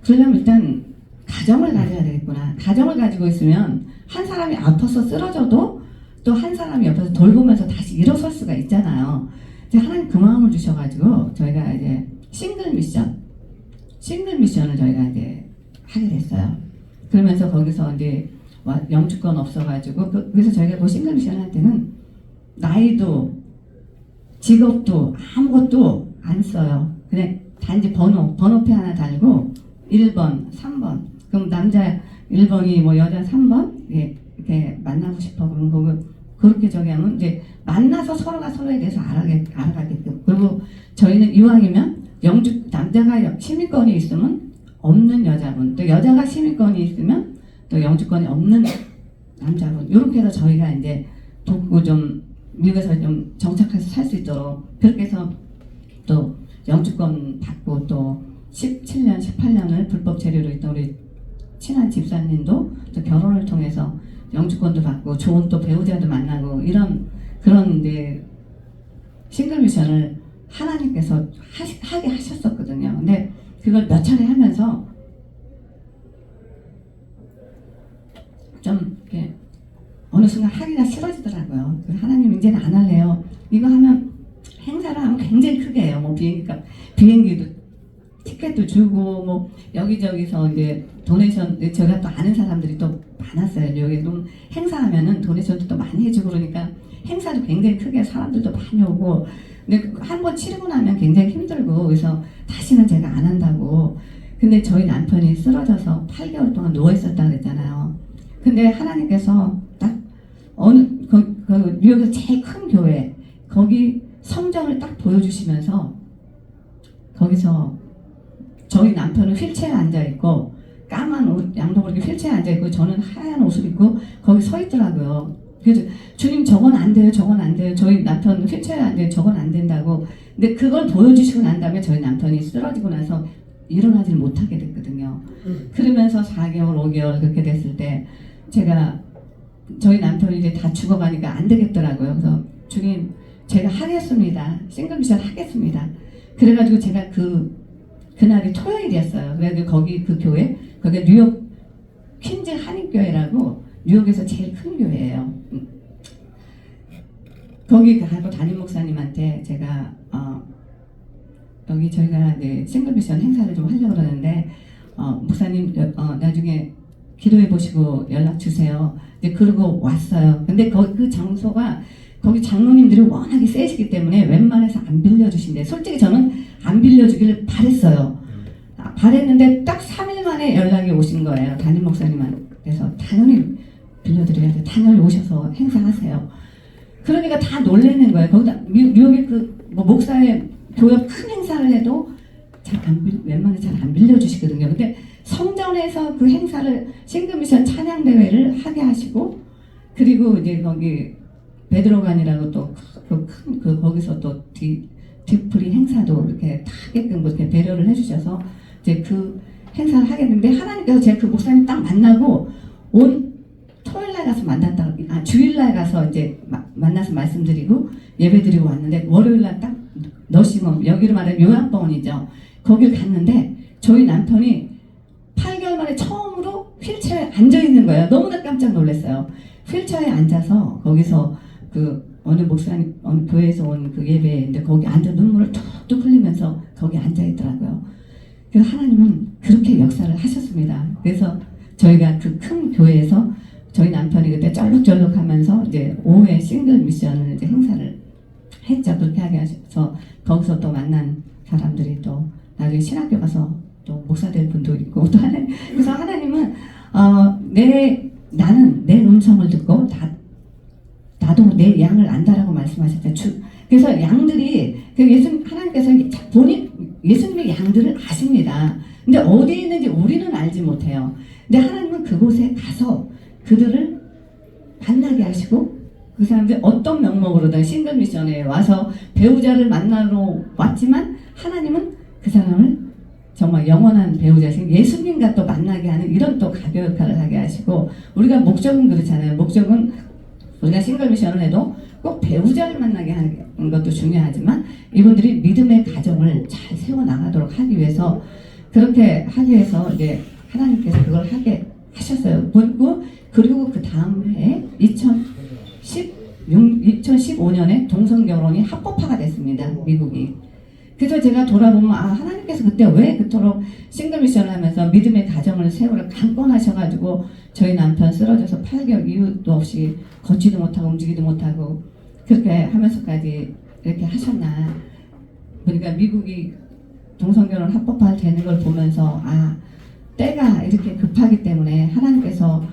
그러려면 일단 가정을 가져야 되겠구나. 가정을 가지고 있으면 한 사람이 아파서 쓰러져도 또 한 사람이 옆에서 돌보면서 다시 일어설 수가 있잖아요. 이제 하나님 그 마음을 주셔가지고 저희가 이제 싱글 미션을 저희가 이제 하게 됐어요. 그러면서 거기서 이제 영주권 없어가지고 그래서 저희가 그 싱글 미션 할 때는 나이도 직업도 아무것도 안 써요. 그냥 단지 번호표 하나 달고 1번, 3번. 그럼 남자 1번이 여자 3번 이렇게 만나고 싶어 그런 거고 그렇게 저기 하면 이제 만나서 서로가 서로에 대해서 알아가게끔. 그리고 저희는 이왕이면 남자가 시민권이 있으면 없는 여자분, 또 여자가 시민권이 있으면 또 영주권이 없는 남자분, 이렇게 해서 저희가 이제 돕고 좀 미국에서 좀 정착해서 살 수 있도록 그렇게 해서 또 영주권 받고 또 17년, 18년을 불법 체류로 있던 우리 친한 집사님도 또 결혼을 통해서 영주권도 받고 좋은 또 배우자도 만나고 그런 이제 싱글 미션을 하나님께서 하게 하셨었거든요. 근데 그걸 몇 차례 하면서 좀 이렇게 어느 순간 하기가 싫어지더라고요. 하나님 이제는 안 할래요. 이거 하면 행사를 하면 굉장히 크게 해요. 비행기도 티켓도 주고 여기저기서 이제 도네이션 제가 또 아는 사람들이 또 많았어요. 여기 좀 행사하면은 도네이션도 또 많이 해주고 그러니까 행사도 굉장히 크게 사람들도 많이 오고 근데 한번 치르고 나면 굉장히 힘들고 그래서 다시는 제가 안 한다고. 근데 저희 남편이 쓰러져서 8개월 동안 누워 있었다 그랬잖아요. 근데 하나님께서 딱 뉴욕에서 제일 큰 교회 거기 성전을 딱 보여주시면서 거기서 저희 남편은 휠체어에 앉아있고 까만 옷, 양복을 이렇게 휠체어에 앉아있고 저는 하얀 옷을 입고 거기 서 있더라고요. 그래서 주님 저건 안 돼요, 저건 안 돼요. 저희 남편 휠체어에 앉아요, 저건 안 된다고. 근데 그걸 보여주시고 난 다음에 저희 남편이 쓰러지고 나서 일어나질 못하게 됐거든요. 그러면서 4개월, 5개월 그렇게 됐을 때 제가 저희 남편이 이제 다 죽어가니까 안 되겠더라고요. 그래서 주님 제가 하겠습니다. 싱글 미션 하겠습니다. 그래가지고 제가 그날이 토요일이었어요. 그래서 거기 그 교회, 거기 뉴욕 퀸즈 한인교회라고 뉴욕에서 제일 큰 교회예요. 거기 가고 담임 목사님한테 제가 여기 저희가 이제 싱글 미션 행사를 좀 하려고 그러는데 목사님 나중에 기도해 보시고 연락 주세요. 이제 그러고 왔어요. 근데 그 장소가 거기 장로님들이 워낙에 세시기 때문에 웬만해서 안 빌려주신대. 솔직히 저는 안 빌려주기를 바랬어요. 바랬는데 딱 3일 만에 연락이 오신 거예요. 담임 목사님한테서 당연히 빌려드려야 돼. 당연히 오셔서 행사하세요. 그러니까 다 놀라는 거예요. 거기다 뉴욕에 뭐 목사의 교회 큰 행사를 해도 웬만해 잘 안 빌려주시거든요. 근데 성전에서 그 행사를 싱글미션 찬양대회를 하게 하시고 그리고 이제 거기 베드로관이라고 또 거기서 또 뒤풀이 행사도 이렇게 다 하게끔 그렇게 배려를 해주셔서 이제 그 행사를 하게 됐는데 하나님께서 제가 그 목사님 딱 만나고 온 토요일날 가서 주일날 가서 이제 만나서 말씀드리고 예배드리고 왔는데 월요일날 딱 너싱홈 여기로 말하면 요양병원이죠. 거길 갔는데 저희 남편이 8개월 만에 처음으로 휠체어에 앉아 있는 거예요. 너무나 깜짝 놀랐어요. 휠체어에 앉아서 거기서 어느 목사님 어느 교회에서 온 그 예배인데 거기 앉아 눈물을 툭툭 흘리면서 거기 앉아 있더라고요. 그래서 하나님은 그렇게 역사를 하셨습니다. 그래서 저희가 그 큰 교회에서 저희 남편이 그때 쩔룩쩔룩하면서 이제 오후에 싱글 미션을 이제 행사를 했죠. 그렇게 하게 하셔서 거기서 또 만난 사람들이 또 나중에 신학교 가서 또 목사 될 분도 있고 또 그래서 하나님은 나는 내 음성을 듣고 나도 내 양을 안다라고 말씀하셨죠. 그래서 양들이 하나님께서 예수님의 양들을 아십니다. 근데 어디에 있는지 우리는 알지 못해요. 근데 하나님은 그곳에 가서 그들을 만나게 하시고 그 사람들이 어떤 명목으로든 싱글 미션에 와서 배우자를 만나러 왔지만 하나님은 그 사람을 정말 영원한 배우자신 예수님과 또 만나게 하는 이런 또 가교 역할을 하게 하시고 우리가 목적은 그렇잖아요. 목적은 우리가 싱글 미션을 해도 꼭 배우자를 만나게 하는 것도 중요하지만 이분들이 믿음의 가정을 잘 세워나가도록 하기 위해서 그렇게 하기 위해서 이제 하나님께서 그걸 하게 하셨어요. 그리고 그 다음 해에 2015년에 동성결혼이 합법화가 됐습니다. 미국이. 그래서 제가 돌아보면 하나님께서 그때 왜 그토록 싱글 미션을 하면서 믿음의 가정을 세우려 강권하셔가지고 저희 남편 쓰러져서 8개월 이유도 없이 걷지도 못하고 움직이도 못하고 그렇게 하면서까지 이렇게 하셨나. 그러니까 미국이 동성결혼 합법화 되는 걸 보면서 때가 이렇게 급하기 때문에 하나님께서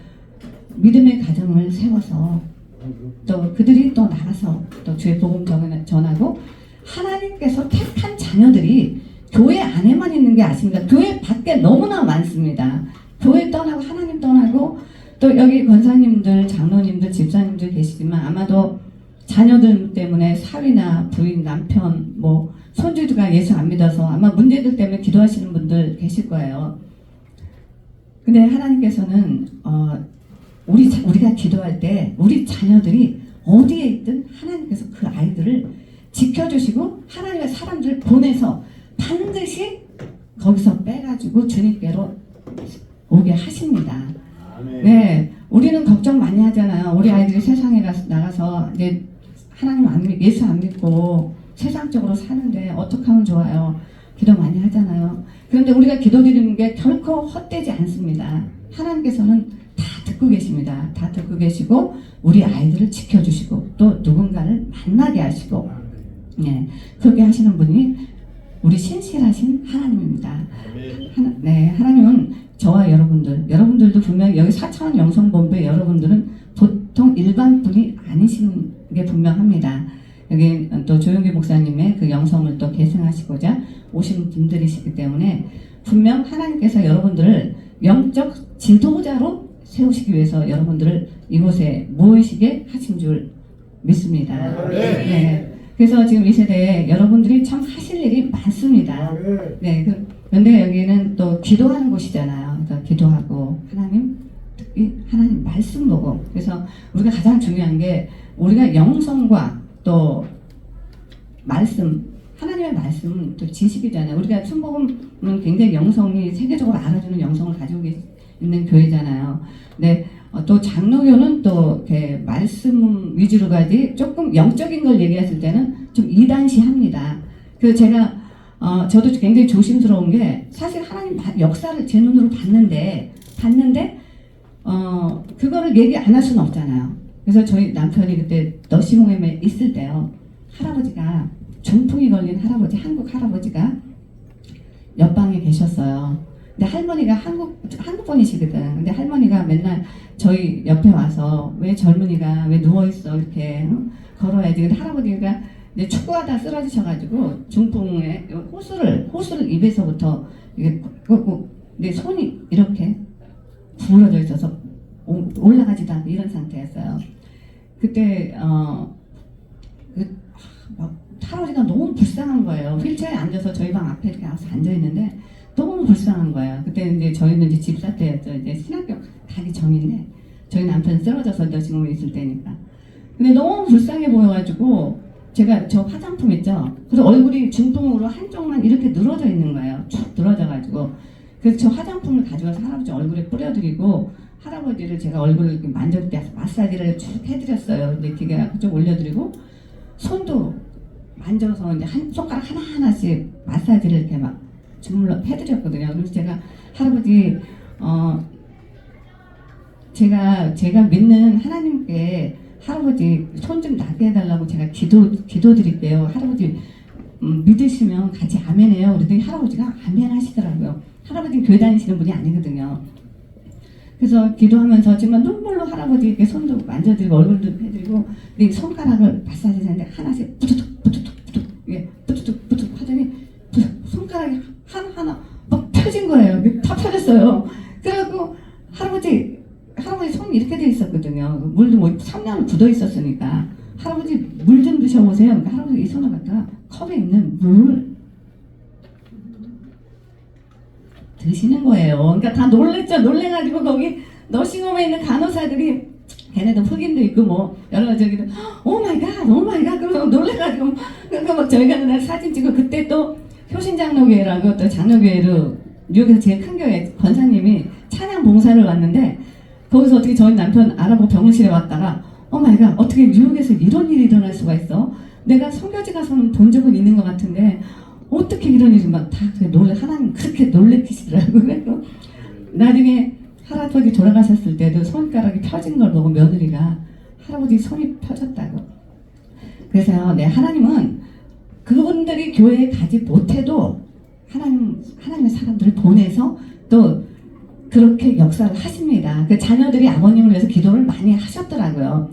믿음의 가정을 세워서 또 그들이 또 나가서 또 주의 복음 전하고 하나님께서 택한 자녀들이 교회 안에만 있는 게 아닙니다. 교회 밖에 너무나 많습니다. 교회 떠나고 하나님 떠나고 또 여기 권사님들, 장로님들, 집사님들 계시지만 아마도 자녀들 때문에 사위나 부인, 남편, 뭐 손주가 예수 안 믿어서 아마 문제들 때문에 기도하시는 분들 계실 거예요. 근데 하나님께서는 우리가 기도할 때 우리 자녀들이 어디에 있든 하나님께서 그 아이들을 지켜주시고 하나님의 사람들을 보내서 반드시 거기서 빼가지고 주님께로 오게 하십니다. 네, 우리는 걱정 많이 하잖아요. 우리 아이들이 세상에 나가서 이제 예수 안 믿고 세상적으로 사는데 어떻게 하면 좋아요? 기도 많이 하잖아요. 그런데 우리가 기도드리는 게 결코 헛되지 않습니다. 하나님께서는 다 듣고 계십니다. 다 듣고 계시고 우리 아이들을 지켜주시고 또 누군가를 만나게 하시고 그렇게 하시는 분이 우리 신실하신 하나님입니다. 하나님은 저와 여러분들도 분명히 여기 4차원 영성본부의 여러분들은 보통 일반 분이 아니신 게 분명합니다. 여기 또 조용기 목사 분들이시기 때문에 분명 하나님께서 여러분들을 영적 지도자로 세우시기 위해서 여러분들을 이곳에 모이시게 하신 줄 믿습니다. 네. 그래서 지금 이 세대에 여러분들이 참 하실 일이 많습니다. 네. 그런데 여기는 또 기도하는 곳이잖아요. 그러니까 기도하고 특히 하나님 말씀 보고. 그래서 우리가 가장 중요한 게 우리가 영성과 또 말씀, 하나님의 말씀은 또 지식이잖아요. 우리가 순복음은 굉장히 영성이 세계적으로 알아주는 영성을 가지고 있는 교회잖아요. 네. 또 장로교는 또 이렇게 말씀 위주로 가지 조금 영적인 걸 얘기했을 때는 좀 이단시합니다. 그래서 제가 저도 굉장히 조심스러운 게 사실 하나님 역사를 제 눈으로 봤는데 그거를 얘기 안 할 수는 없잖아요. 그래서 저희 남편이 그때 너시모임에 있을 때요, 할아버지가 중풍이 걸린 할아버지, 한국 할아버지가 옆방에 계셨어요. 근데 할머니가 한국 분이시거든. 근데 할머니가 맨날 저희 옆에 와서 왜 젊은이가 왜 누워있어 이렇게 걸어야지. 근데 할아버지가 이제 축구하다 쓰러지셔가지고 중풍에 호수를 입에서부터 이게 꽂고 근데 손이 이렇게 구부러져 있어서 올라가지도 않고 이런 상태였어요. 그때 할아버지가 너무 불쌍한 거예요. 휠체어에 앉아서 저희 방 앞에 이렇게 와서 앉아 있는데 너무 불쌍한 거예요. 그때 이제 저희는 이제 집사 때였죠. 이제 신학교 가기 전인데 저희 남편 쓰러져서 지금 있을 때니까. 근데 너무 불쌍해 보여가지고 제가 저 화장품 있죠. 그래서 얼굴이 중풍으로 한쪽만 이렇게 늘어져 있는 거예요. 쭉 늘어져가지고. 그래서 저 화장품을 가져와서 할아버지 얼굴에 뿌려드리고 할아버지를 제가 얼굴을 이렇게 만질 때 마사지를 쭉 해드렸어요. 근데 기계 쭉 올려드리고 손도 만져서 이제 한 손가락 하나하나씩 마사지를 이렇게 막 주물러 해드렸거든요. 그래서 제가 할아버지 제가 믿는 하나님께 할아버지 손 좀 나게 해달라고 제가 기도 드릴게요. 할아버지 믿으시면 같이 아멘해요. 그랬더니 할아버지가 아멘 하시더라고요. 할아버지는 교회 다니시는 분이 아니거든요. 그래서 기도하면서 정말 눈물로 할아버지 이렇게 손도 만져드리고 얼굴도 해드리고 이 손가락을 마사지 하는데 하나씩 부두둑 예, 부두둑 하더니 손가락이 하나 막 펴진 거예요. 다 펴졌어요. 그래갖고 할아버지 손이 이렇게 돼 있었거든요. 물도 뭐 3년 굳어 있었으니까 할아버지 물 좀 드셔보세요. 그러니까 할아버지 이 손을 갖다가 컵에 있는 물을 드시는 거예요. 그러니까 다 놀래가지고 거기 너싱홈에 있는 간호사들이 걔네도 흑인도 있고 뭐 여러 가지 저기도 오 마이 갓 그러고 놀래가지고 그러니까 막 저희가 그날 사진 찍고 그때 또 효신장로교회라고 또 장로교회로 뉴욕에서 제일 큰 교회 권사님이 찬양 봉사를 왔는데 거기서 어떻게 저희 남편 알아보고 병원실에 왔다가 오 마이 갓 어떻게 뉴욕에서 이런 일이 일어날 수가 있어? 내가 선교지 가서는 본 적은 있는 것 같은데 어떻게 이런 일이 막 다 하나님 그렇게 놀래키시더라고요. 그래서 나중에 할아버지 돌아가셨을 때도 손가락이 펴진 걸 보고 며느리가 할아버지 손이 펴졌다고. 그래서 하나님은 그분들이 교회에 가지 못해도 하나님의 사람들을 보내서 또 그렇게 역사를 하십니다. 그 자녀들이 아버님을 위해서 기도를 많이 하셨더라고요.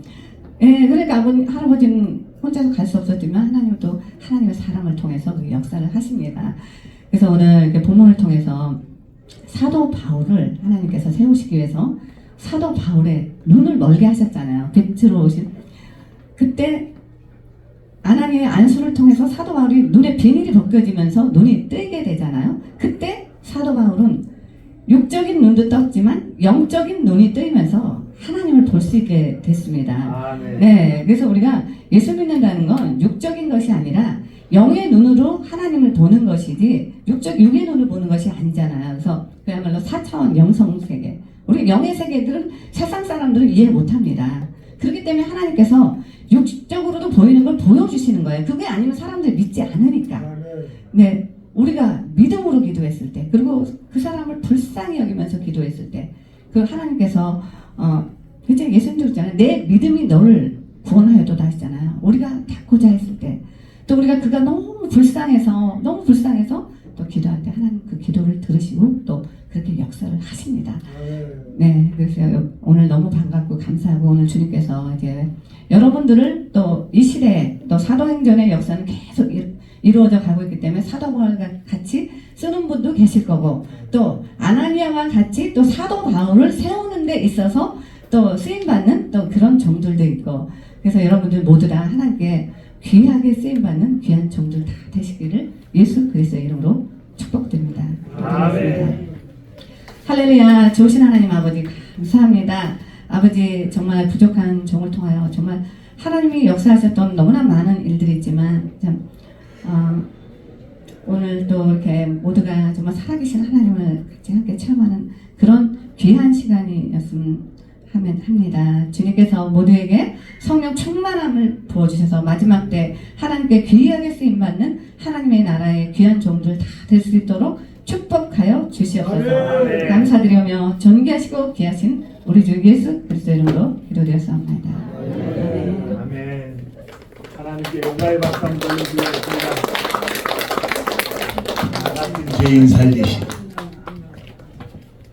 예, 그러니까 할아버지는 혼자서 갈 수 없었지만 하나님은 또 하나님의 사랑을 통해서 그 역사를 하십니다. 그래서 오늘 이렇게 본문을 통해서 사도 바울을 하나님께서 세우시기 위해서 사도 바울의 눈을 멀게 하셨잖아요. 빛으로 오신 그때 아나니의 안수를 통해서 사도 바울이 눈에 비닐이 벗겨지면서 눈이 뜨게 되잖아요. 그때 사도 바울은 육적인 눈도 떴지만 영적인 눈이 뜨이면서 하나님을 볼 수 있게 됐습니다. 네, 그래서 우리가 예수 믿는다는 건 육적인 것이 아니라 영의 눈으로 하나님을 보는 것이지 육의 눈을 보는 것이 아니잖아요. 그래서 그야말로 4차원 영성 세계. 우리 영의 세계들은 세상 사람들은 이해 못합니다. 그렇기 때문에 하나님께서 육적으로도 보이는 걸 보여주시는 거예요. 그게 아니면 사람들이 믿지 않으니까. 네, 우리가 믿음으로 기도했을 때, 그리고 그 사람을 불쌍히 여기면서 기도했을 때, 그 하나님께서 이제 예수님도 그랬잖아요. 내 믿음이 너를 구원하여도다 하시잖아요. 우리가 닫고자 했을 때, 또 우리가 그가 너무 불쌍해서 또 기도할 때 하나님 그 기도를 들으시고 또 그렇게 역사를 하십니다. 네, 그래서 오늘 너무 반갑고 감사하고 오늘 주님께서 이제 여러분들을 또 이 시대에 또 사도행전의 역사는 계속 이루어져 가고 있기 때문에 사도 바울과 같이 쓰는 분도 계실 거고 또 아나니아와 같이 또 사도 바울을 세우는 데 있어서 또 쓰임받는 또 그런 종들도 있고 그래서 여러분들 모두 다 하나님께 귀하게 쓰임받는 귀한 종들 다 되시기를 예수 그리스도의 이름으로 축복드립니다. 아멘. 할렐루야. 좋으신 하나님 아버지 감사합니다. 아버지 정말 부족한 종을 통하여 정말 하나님이 역사하셨던 너무나 많은 일들이 있지만 참 오늘 또 이렇게 모두가 정말 살아계신 하나님을 같이 함께 체험하는 그런 귀한 시간이었으면 합니다. 주님께서 모두에게 성령 충만함을 부어주셔서 마지막 때 하나님께 귀하게 쓰임받는 하나님의 나라의 귀한 종들 다 될 수 있도록 축복하여 주시옵소서. 감사드리며 존귀하시고 귀하신 우리 주 예수 그리스도 이름으로 기도드렸사옵나이다. 아멘. 아멘. 하나님께 영광의 박수 한번 돌려드리겠습니다. 죄인 살리신